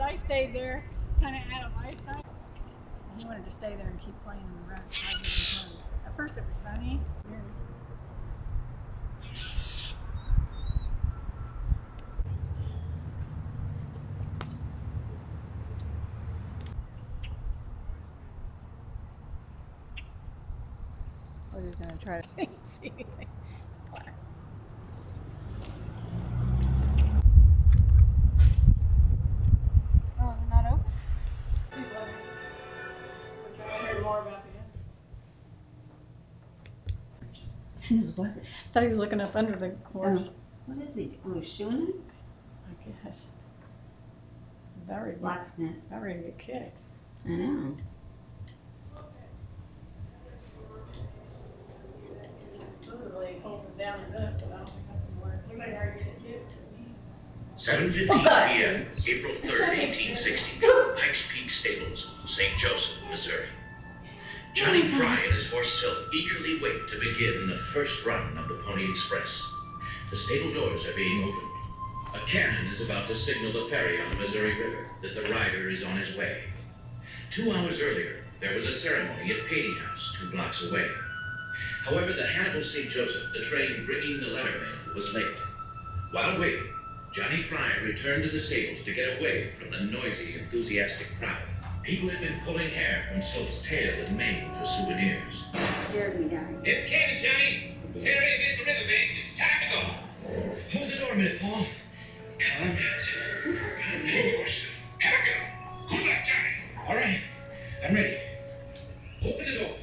but I stayed there, kind of out of eyesight. He wanted to stay there and keep playing in the rug. At first it was funny. I was just gonna try to see anything. Oh, is it not open? Which I heard more about the Who's what? I thought he was looking up under the horse. Oh. What is he? Oh, shoeing it? I guess. Very Blacksmith. About ready to get kicked. I know. Supposedly holding down the duck, but I don't think that's gonna work. Looks like I already did it. 7:15 p.m., April 3rd, 1860, Pikes Peak Stables, St. Joseph, Missouri. Johnny Fry and his horse Sylph eagerly wait to begin the first run of the Pony Express. The stable doors are being opened. A cannon is about to signal the ferry on the Missouri River that the rider is on his way. 2 hours earlier, there was a ceremony at Patey House, 2 blocks away. However, the Hannibal St. Joseph, the train bringing the lettermail, was late. While waiting, Johnny Fry returned to the stables to get away from the noisy, enthusiastic crowd. People had been pulling hair from Sylph's tail and mane for souvenirs. That scared me, Daddy. It's cannon, Johnny! The ferry at the riverbank. It's time to go. Hold the door a minute, Paul. Calm down, Sylph. Calm down, horse. Have a go. Good luck, Johnny. All right, I'm ready. Open the door.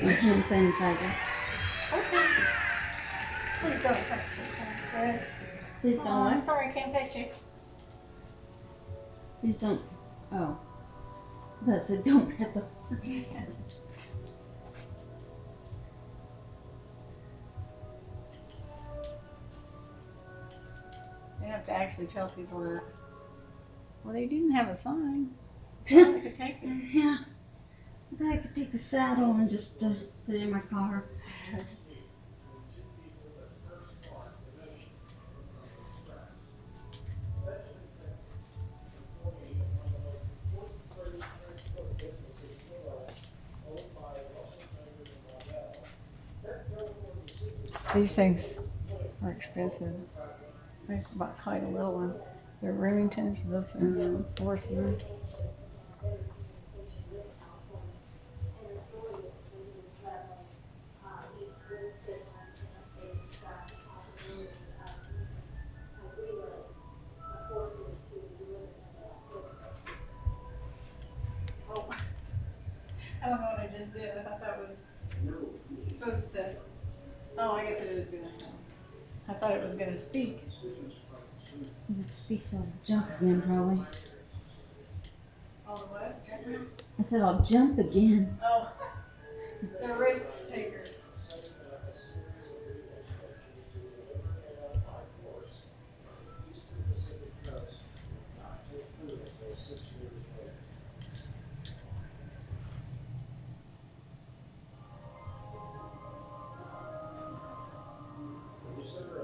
Hand sanitizer. Please don't cut it. Please don't I'm what? sorry, I can't picture you. Please don't. Oh. That said, don't pet the horse. They have to actually tell people that. Well, they didn't have a sign. They could take it. Yeah. I thought I could take the saddle and just put it in my car. These things are expensive. I bought quite a little one. They're Remingtons, those things. Horses. Oh, I don't know what I just did. I thought that was supposed to. Oh, I guess it is doing something. I thought it was going to speak. If it speaks, I'll jump again, probably. Oh, what? Jumper? I said I'll jump again. Oh, the Ritz taker.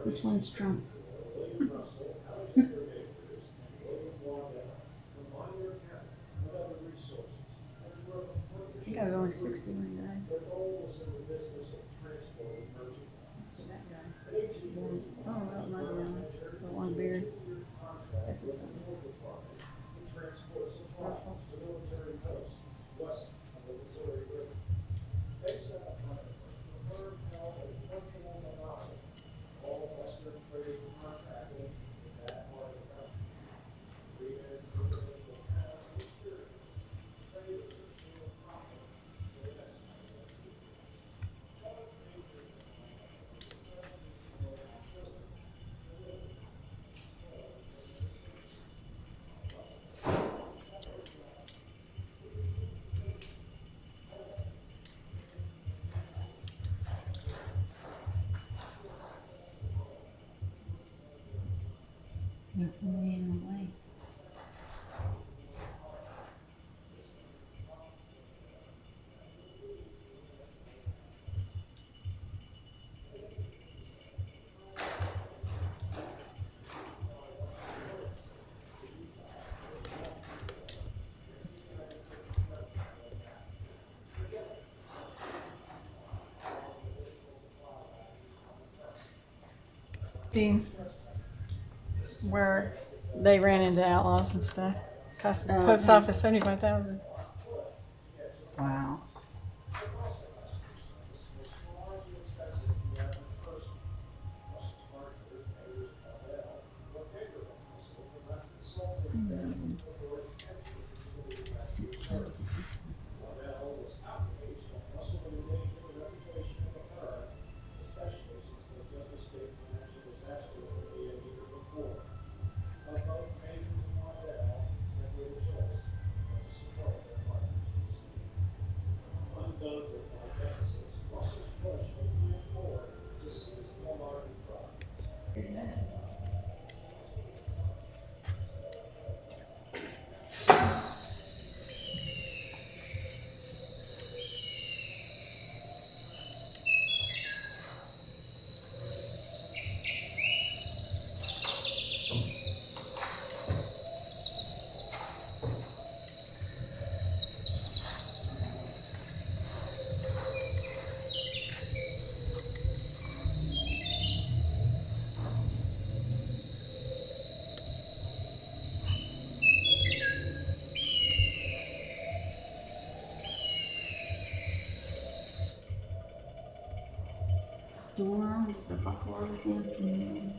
Which one's Trump? I think I was only 60 when he died. That guy. Oh, that might be on the one beard. This is Russell. Nothing in the way. 50 where they ran into outlaws and stuff. Cost the post office 75,000. Wow. Storms, the buffalo stampede.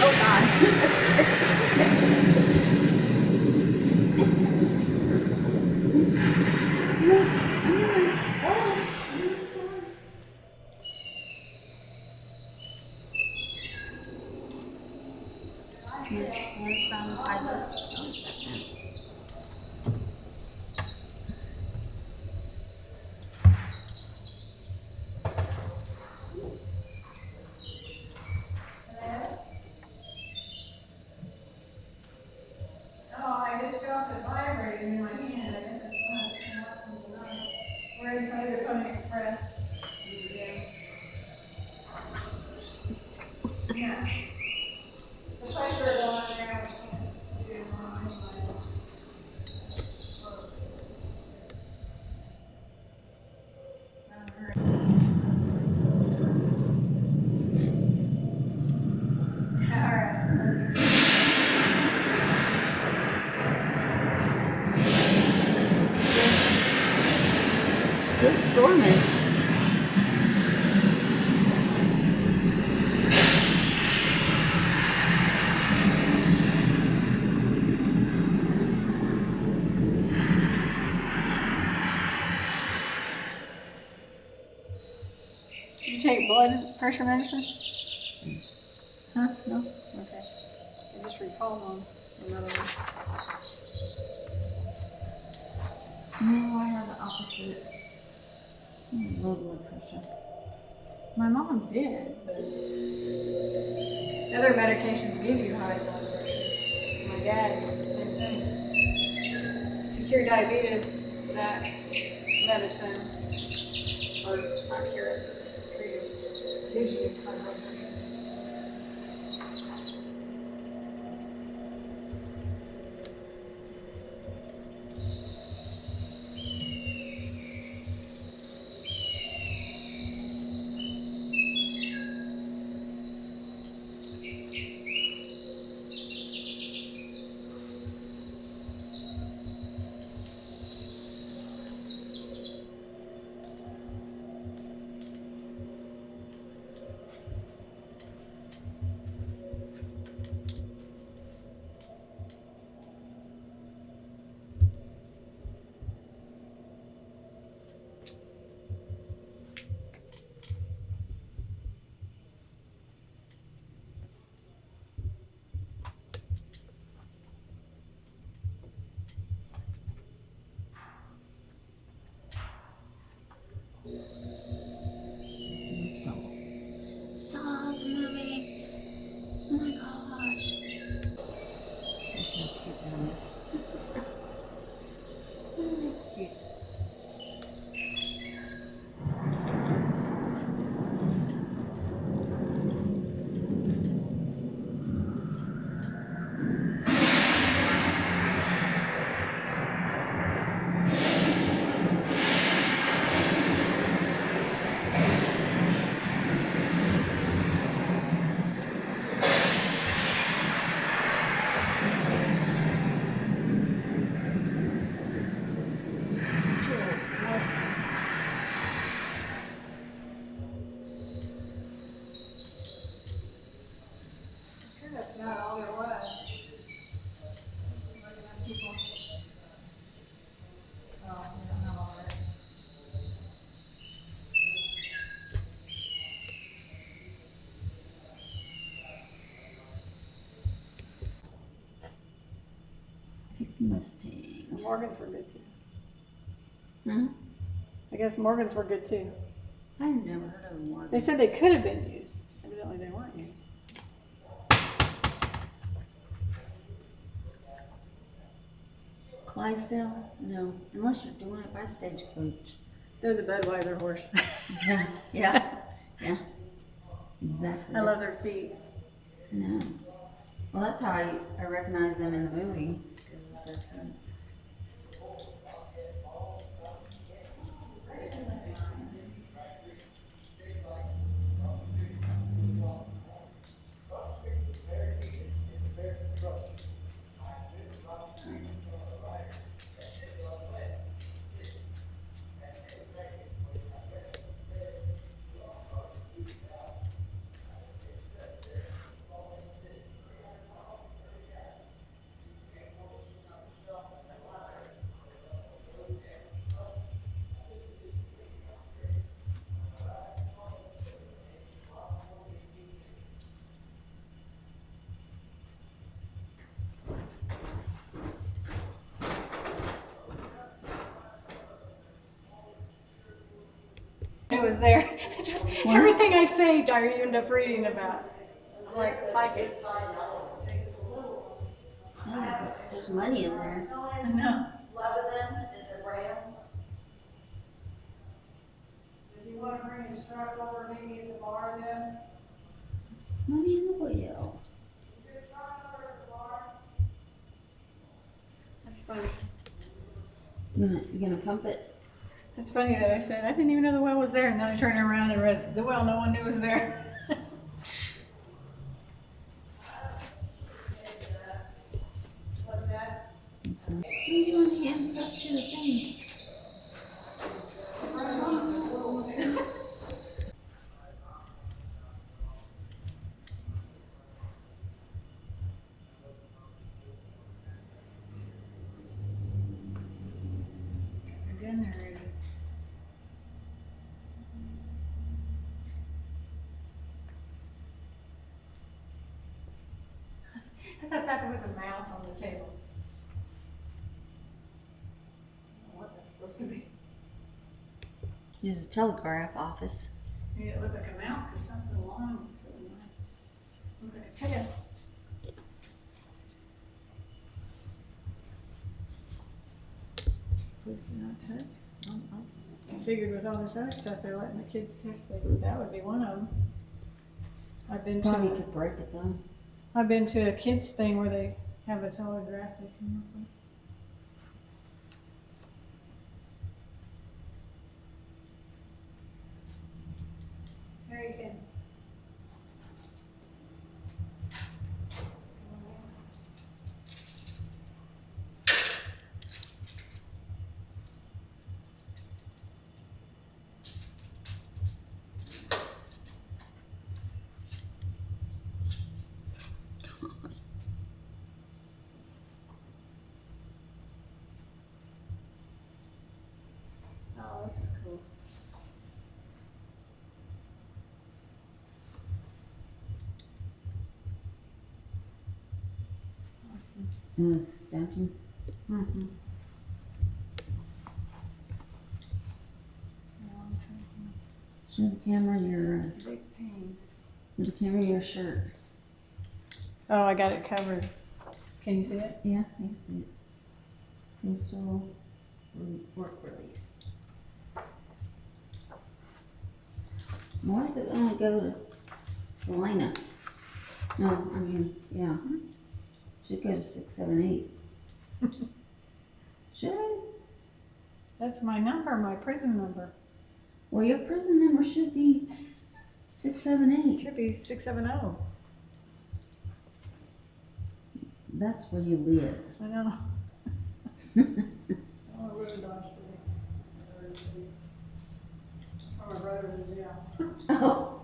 Oh God, that's great. Miss, I'm in the elements. I'm in the storm. Hand sanitizer. Oh, I just felt it vibrating in my hand. I guess that's why it came up from the night. We're inside the Pony Express. Yeah. The pressure going there. We can't do it on anyway. Still storming. Did you take blood pressure medicine? Huh? No? Okay. I just recalled on another one. No, I have the opposite. Low blood pressure. My mom did, but other medications give you high blood pressure. My dad did the same thing. To cure diabetes, that medicine, or not cure it, but treat it, gives you high blood pressure. cute that is. Oh, that's cute. Sure, that's not all there was. It's looking at people. Oh, we don't have all that. Mustang. Morgans were good too. Huh? I guess Morgans were good too. I never heard of one. They said they could have been used. Evidently they weren't used. Clydesdale? No, unless you're doing it by Stagecoach. They're the Budweiser horse. Yeah, yeah, yeah. Exactly. I love their feet. I know. Well, that's how I recognize them in the movie. Because of their feet. It was there. Everything I say, you end up reading about. I'm like psychic. Yeah, there's money in there. I know. Lebanon is the brand. Does he want to bring his truck over maybe at the bar then? Money in the wheel. That's funny. You gonna pump it? It's funny that I said I didn't even know the well was there, and then I turned around and read the well no one knew was there. What's that? What are you doing handcuffed to the thing? Again, they're ready. I thought there was a mouse on the table. I don't know what that's supposed to be. There's a telegraph office. Made it look like a mouse because something along was sitting there. Okay, check it out. Please do not touch. I figured with all this other stuff they're letting the kids touch, that would be one of them. Probably could break it though. I've been to a kids thing where they have a telegraph they come up with. There you can. Oh, this is cool. And a statue. Mm-hmm. Show the camera your Big pain. show the camera your shirt. Oh, I got it covered. Can you see it? Yeah, I can see it. Postal work release. Why does it only go to Salina? No, I mean, yeah. Should go to 678. Should? That's my number, my prison number. Well, your prison number should be 678. Should be 670. That's where you live. I know. Oh, I live in Dodge City. Oh, my brother's in jail. Oh.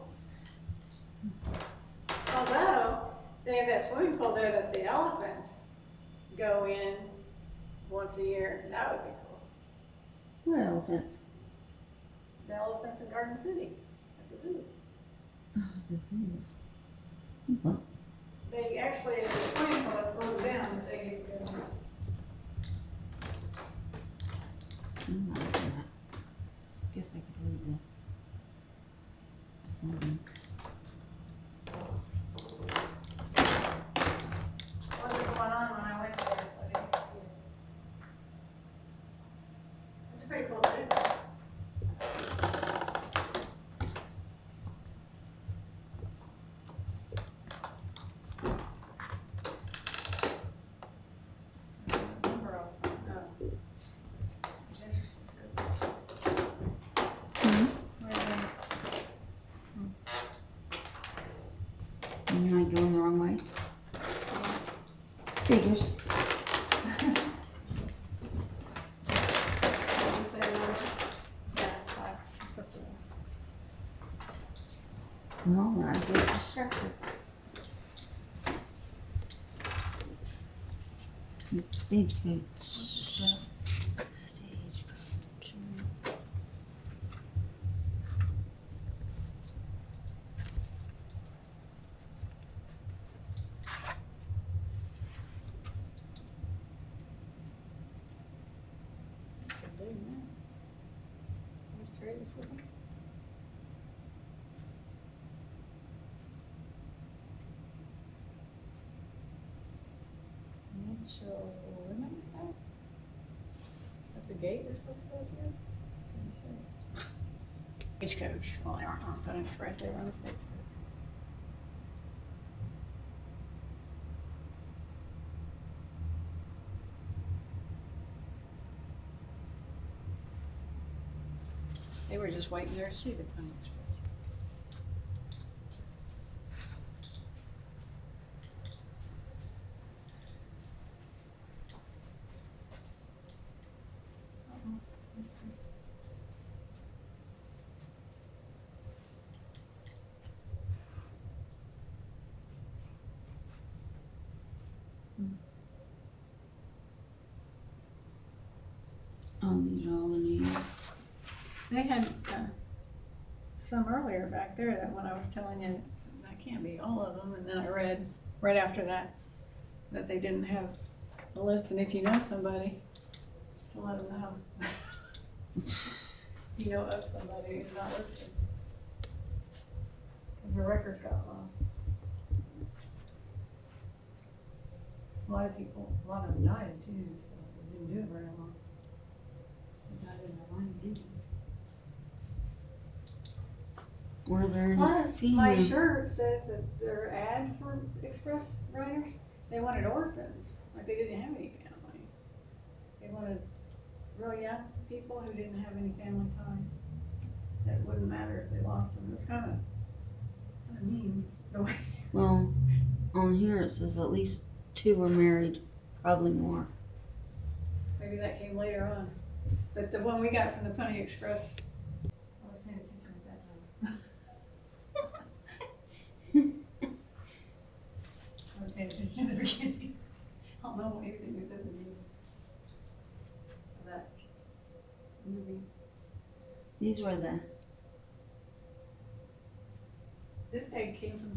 Although, they have that swimming pool there that the elephants go in once a year. That would be cool. What elephants? The elephants in Garden City at the zoo. Oh, the zoo. What's that? They actually, it's a swimming pool that's closed down, but they get to go. I'm not looking at. Guess I could read the signs. Wasn't going on when I went there, so I didn't see it. It's a pretty cool zoo. Number I was on. Oh. Yes, you're supposed to- Where are they? Am I going the wrong way? Figures. Does it say number? Yeah, 5. That's what Well, I get distracted. Stagecoach. Stagecoach. Good day, man. Would you trade this with me? Mitchell Women? That's the gate we're supposed to go through? Stagecoach. Well, they aren't on Pony Express, they were on the stagecoach. They were just waiting there to see the Pony Express. Oh, these are all the names. They had some earlier back there that when I was telling you, that can't be all of them, and then I read right after that they didn't have a list, and if you know somebody, to let them know. You know of somebody who's not listed. Because their records got lost. A lot of them died too, so they didn't do it very long. They died in their line of duty. Were there Plus, any my senior? shirt says that their ad for express riders, they wanted orphans, like they didn't have any family. They wanted real young people who didn't have any family ties. That wouldn't matter if they lost them. It's kind of mean, the way. Well, on here it says at least 2 were married, probably more. Maybe that came later on. But the one we got from the Pony Express, I was paying attention at that time. I was paying attention at the beginning. I don't know anything was at the beginning of that movie. These were the. This egg came from,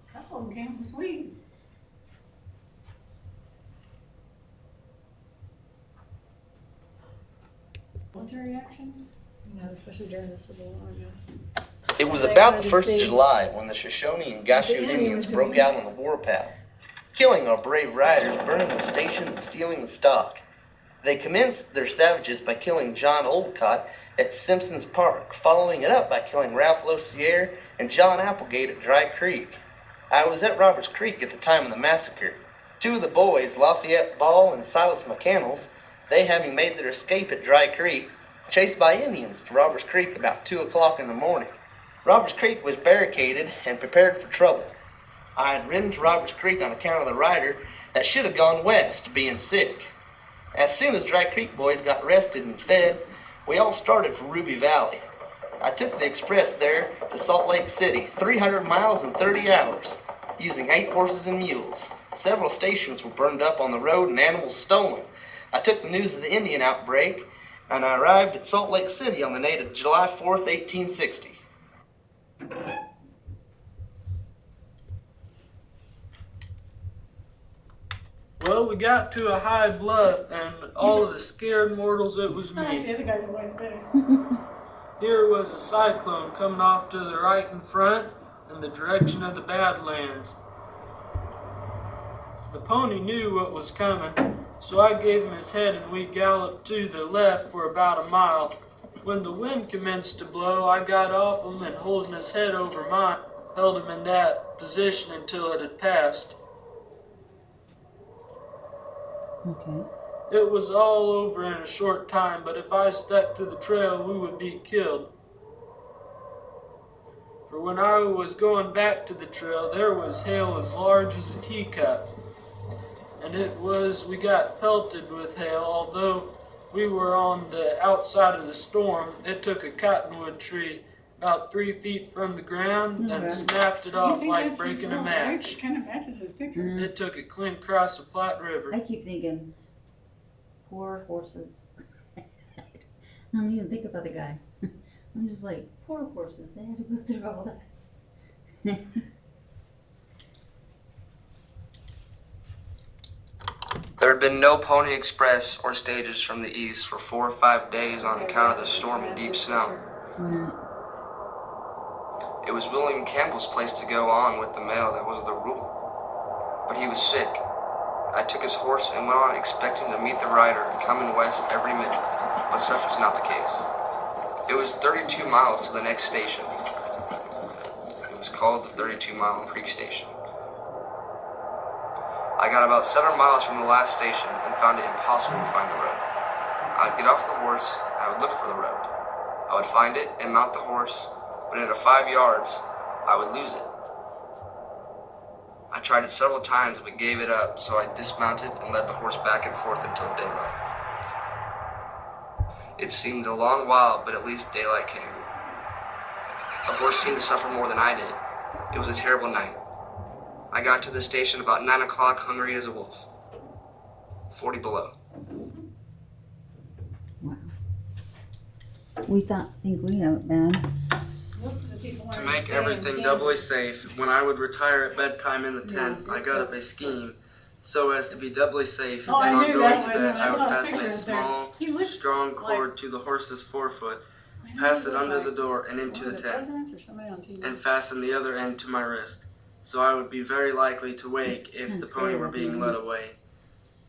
a couple of them came from Sweden. Military actions, you know, especially during the Civil War, I guess. It was They about wanted the to 1st of see July when the Shoshone and Goshoot the enemy Indians was broke doing. out on the warpath. killing our brave riders, burning the stations, and stealing the stock. They commenced their savages by killing John Oldcott at Simpson's Park, following it up by killing Ralph Losier and John Applegate at Dry Creek. I was at Roberts Creek at the time of the massacre. Two of the boys, Lafayette Ball and Silas McCandles, they having made their escape at Dry Creek, chased by Indians to Roberts Creek about 2 o'clock in the morning. Roberts Creek was barricaded and prepared for trouble. I had ridden to Roberts Creek on account of the rider that should have gone west, being sick. As soon as Dry Creek boys got rested and fed, we all started for Ruby Valley. I took the express there to Salt Lake City, 300 miles in 30 hours, using 8 horses and mules. Several stations were burned up on the road and animals stolen. I took the news of the Indian outbreak, and I arrived at Salt Lake City on the night of July 4th, 1860. Well, we got to a high bluff, and all of the scared mortals, it was me. The other guy's always better. Here was a cyclone coming off to the right in front in the direction of the Badlands. The pony knew what was coming, so I gave him his head and we galloped to the left for about a mile. When the wind commenced to blow, I got off him and holding his head over mine, held him in that position until it had passed. Okay. It was all over in a short time, but if I stuck to the trail, we would be killed. For when I was going back to the trail, there was hail as large as a teacup. And we got pelted with hail, although we were on the outside of the storm. It took a cottonwood tree about 3 feet from the ground and snapped it off like breaking a match. It kind of matches his picture. It took it clean across the Platte River. I keep thinking, poor horses. I don't even think about the guy. I'm just like, poor horses. They had to go through all that. There had been no Pony Express or stages from the east for 4 or 5 days on account of the storm and deep snow. It was William Campbell's place to go on with the mail, that was the rule. But he was sick. I took his horse and went on expecting to meet the rider coming west every minute, but such was not the case. It was 32 miles to the next station. It was called the 32 Mile Creek Station. I got about 7 miles from the last station and found it impossible to find the road. I would get off the horse, I would look for the road. I would find it and mount the horse, but in 5 yards, I would lose it. I tried it several times but gave it up, so I dismounted and led the horse back and forth until daylight. It seemed a long while, but at least daylight came. The horse seemed to suffer more than I did. It was a terrible night. I got to the station about 9 o'clock, hungry as a wolf. 40 below. Wow. We think we have it bad. Most of the people To want make stay in everything Kansas. doubly safe, when I would retire at bedtime in the tent, No, I this got up doesn't- a scheme so as to be doubly safe, Oh, I and on knew going that to when bed, I I would saw the fasten a pictures there. small, He looks strong cord like- to the horse's forefoot, I know pass he it looked under like the door and one into of the the tent, presidents or somebody on TV. and fasten the other end to my wrist, so I would be very likely to wake It's if kinda the pony were scary, being isn't led it? away.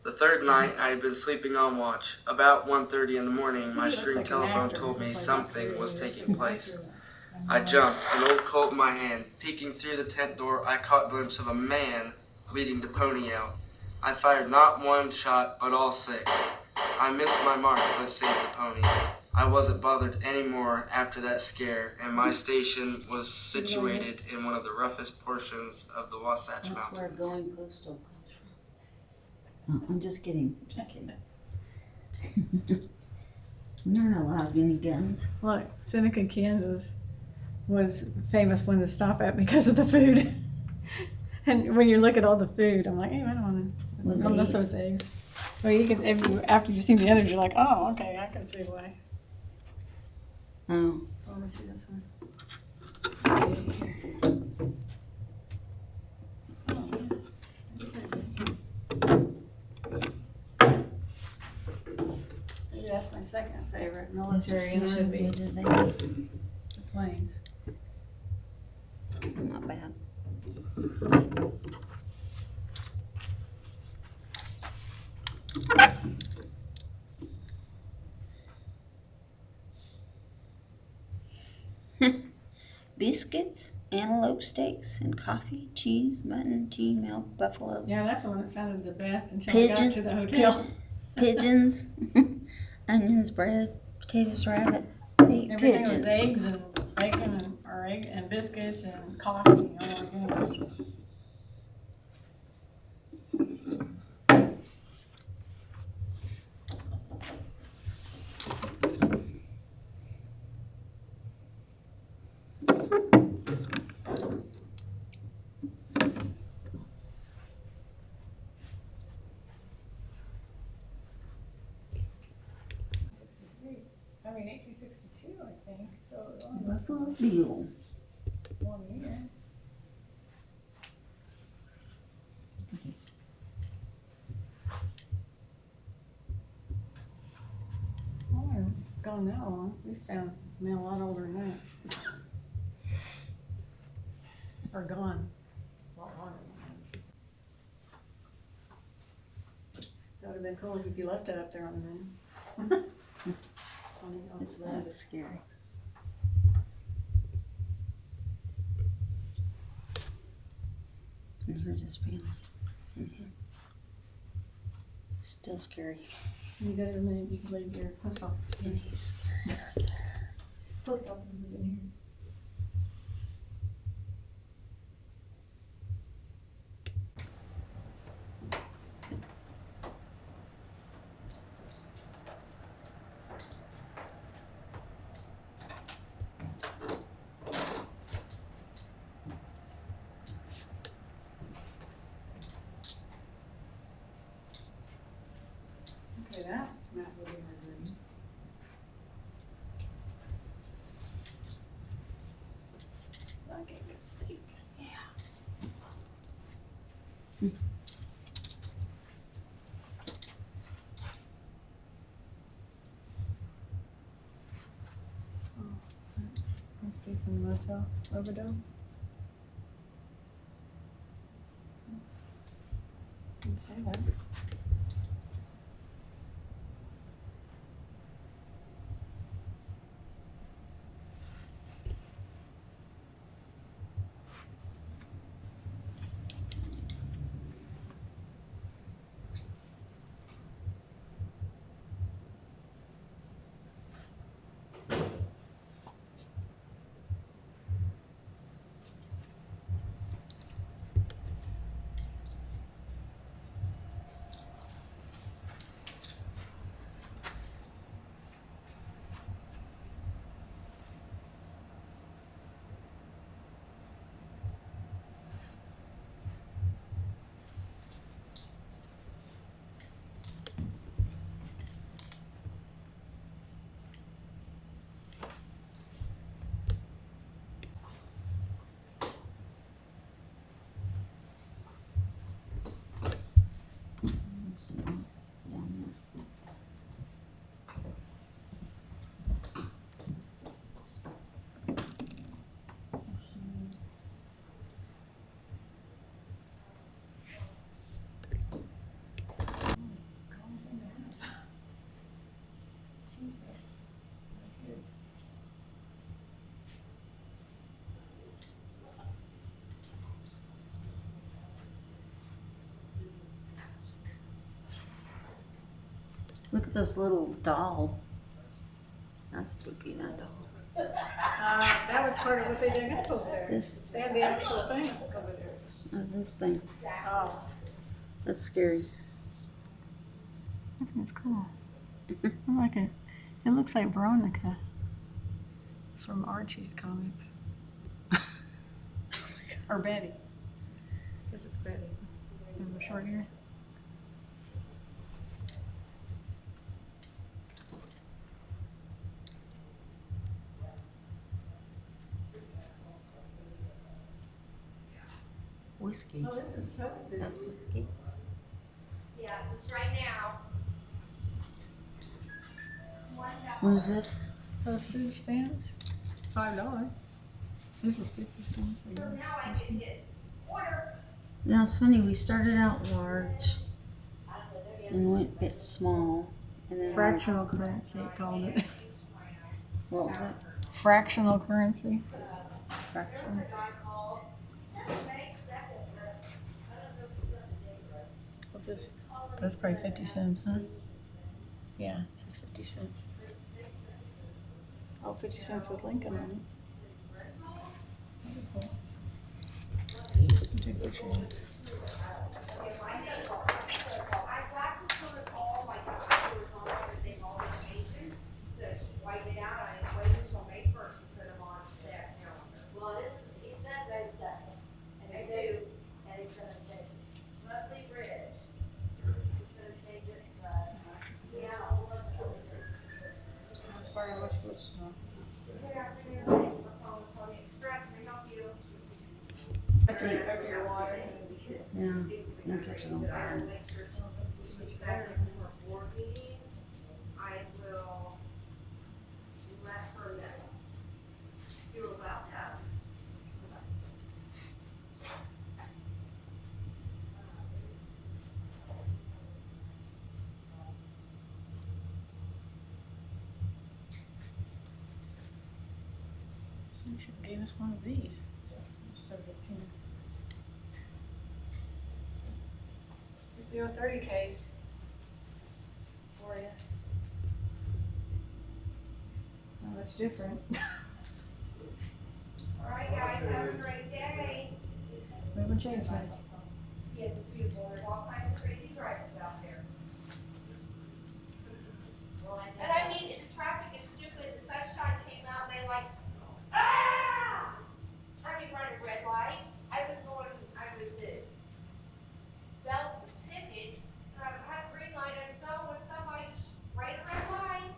The third night, I had been sleeping on watch. About 1:30 in the morning, my He looks string like an telephone actor. told me That's why he's something scary. was He looks taking like an place. actor. I jumped, an old Colt in my hand. Peeking through the tent door, I caught a glimpse of a man leading the pony out. I fired not one shot, but all 6. I missed my mark, but saved the pony. I wasn't bothered anymore after that scare, and my station was situated in one of the roughest portions of the Wasatch That's where Mountains. going postal comes from. Oh, I'm just kidding. We aren't allowed any guns. Look, Seneca, Kansas was famous one to stop at because of the food. And when you look at all the food, I'm like, hey, I don't Well, want to mess they- with eggs. Well, you can, after you see the others, you're like, oh, okay, I can see why. Oh, Oh, let me see this one. Maybe that's my second favorite, military, and then what the did they? planes. Not bad. Biscuits, antelope steaks, and coffee, cheese, mutton, tea, milk, buffalo. Yeah, that's the one that sounded the best until we got to the hotel. Pigeons, onions, bread, potatoes, rabbit, meat, Everything pigeons. was eggs and bacon or egg and biscuits and coffee. Oh my goodness. I mean, 1862, I think. So it was only Buffalo Bill. 1 year. Oh, I've gone that long. We found men a lot older than that. Or gone. A lot longer than that. That would have been cool if you left it up there on the moon. This one is scary. And here's his family in here. Still scary. You got a minute, you can leave your post office. And he's scary right there. Post office is in here. Okay, that map will be green. Like a good steak. Yeah. Must be from the motel, Overdome. Okay, then. It's down there. Jesus. Look at this little doll. That's spooky, that doll. That was part of what they did up over there. This, They had the actual thing over there. this thing. Oh, That's scary. I think it's cool. I like it. It looks like Veronica from Archie's comics. Or Betty. I guess it's Betty. With the short hair. Whiskey. Oh, this is posted. That's whiskey. Yeah, just right now. What is this? Postage stamps. $5. This is 50 cents. I guess. Now I can hit order. Now it's funny, we started out large and went a bit small. And then Fractional currency, it called it. what was it? Fractional currency. Fractional. What's this? That's probably 50 cents, huh? Yeah, it says 50 cents. Oh, 50 cents with Lincoln on it. Take a picture of it. As far as what's supposed to know. Yeah, no catches on fire. I will let her know about that. She should have gave us one of these. Instead of the pen. Here's the 030 case for you. Oh, that's different. All right, guys, have a great day. We haven't changed much. Yes, it's beautiful. There's all kinds of crazy drivers out there. And I mean, the traffic is stupid. The sunshine came out, and they like, ah! I mean, running red lights. I was belt picket, and I had a green light, I was going when somebody just ran a red light.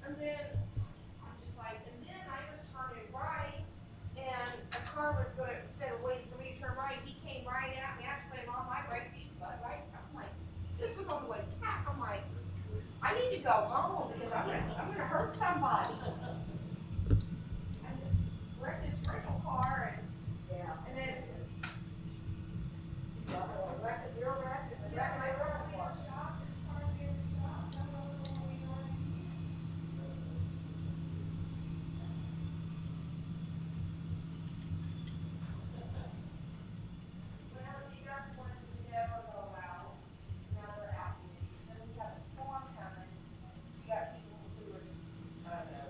And then, I'm just like, and then I was turning right, and a car was going, instead of waiting for me to turn right, he came right at me. I slammed on my brakes, he's butt right. I'm like, this was on the way back. I'm like, I need to go home because I'm gonna hurt somebody. And wrecked this rental car and then wrecked your wreck and wrecked my rental car. Well, you got one to never go out. Now they're out. Then we got a storm coming. You got people who are just, I don't know.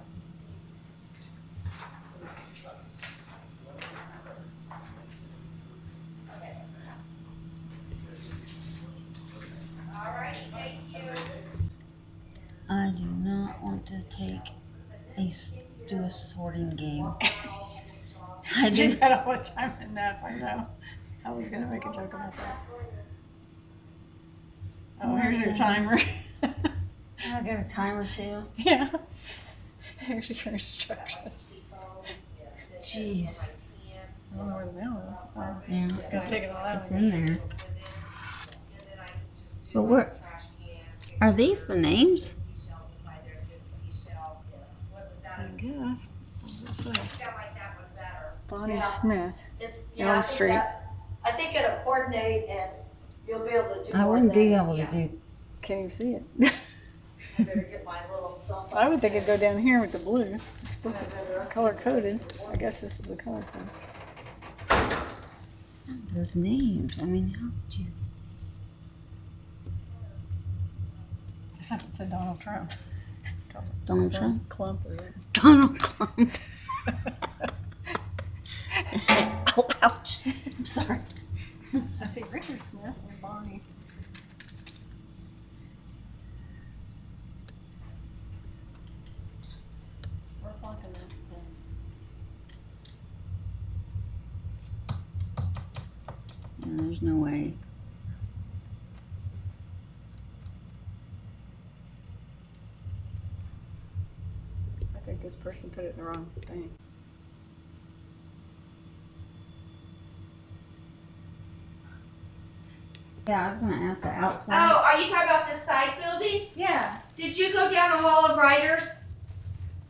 Okay. All right, thank you. I do not want to do a sorting game. I do do. that all the time in NAS, I know. I was gonna make a joke about that. Oh, here's your timer. I got a timer too. Yeah. Here's your instructions. Jeez. I don't know where the mail is. Oh, Yeah, gotta take it all out. it's in there. But where are these the names? I guess. What does it say? Sound like that one better. Bonnie Yeah. Smith. It's, Elm I think Street. I think it'll coordinate and you'll be able to do I more wouldn't be things. able to do. Can't even see it. I better get my little stuff. I would think it'd go down here with the blue. It's supposed to be color coded. I guess this is the color code. Those names. I mean, how would you? I thought it said Donald Trump. Donald Trump? Clump is it? Donald Trump. Oh, ouch. I'm sorry. I see Richard Smith and Bonnie. We're flunking this thing. Yeah, there's no way. I think this person put it in the wrong thing. Yeah, I was gonna ask the outside. Oh, are you talking about the side building? Yeah. Did you go down the hall of writers?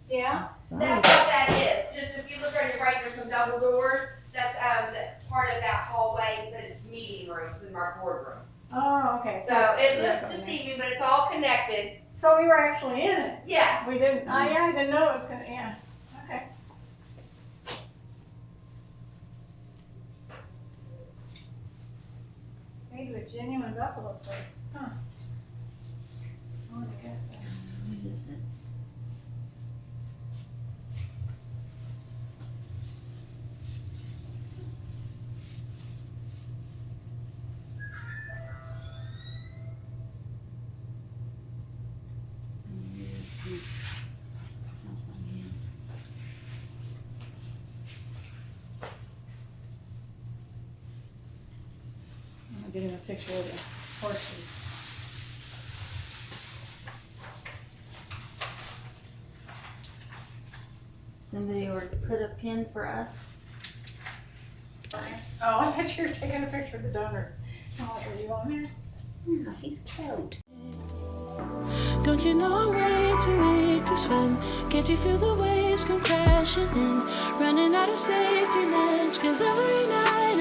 Yeah. That's what that is. Just if you look on your right, there's some double doors. That's part of that hallway, but it's meeting rooms in our boardroom. Oh, okay. So it looks deceiving, but it's all connected. So we were actually in it. Yes. We didn't, I didn't know it was gonna, yeah, okay. Made with genuine buffalo fur, huh. I wanna get that. What is it? I'm getting a picture of the horses. Somebody or put a pin for us. Oh, I thought you were taking a picture of the donor. Oh, are you on there? Yeah, he's cute. Don't you know I'm way too weak to swim? Can't you feel the waves come crashing in? Running out of safety nets, 'cause every night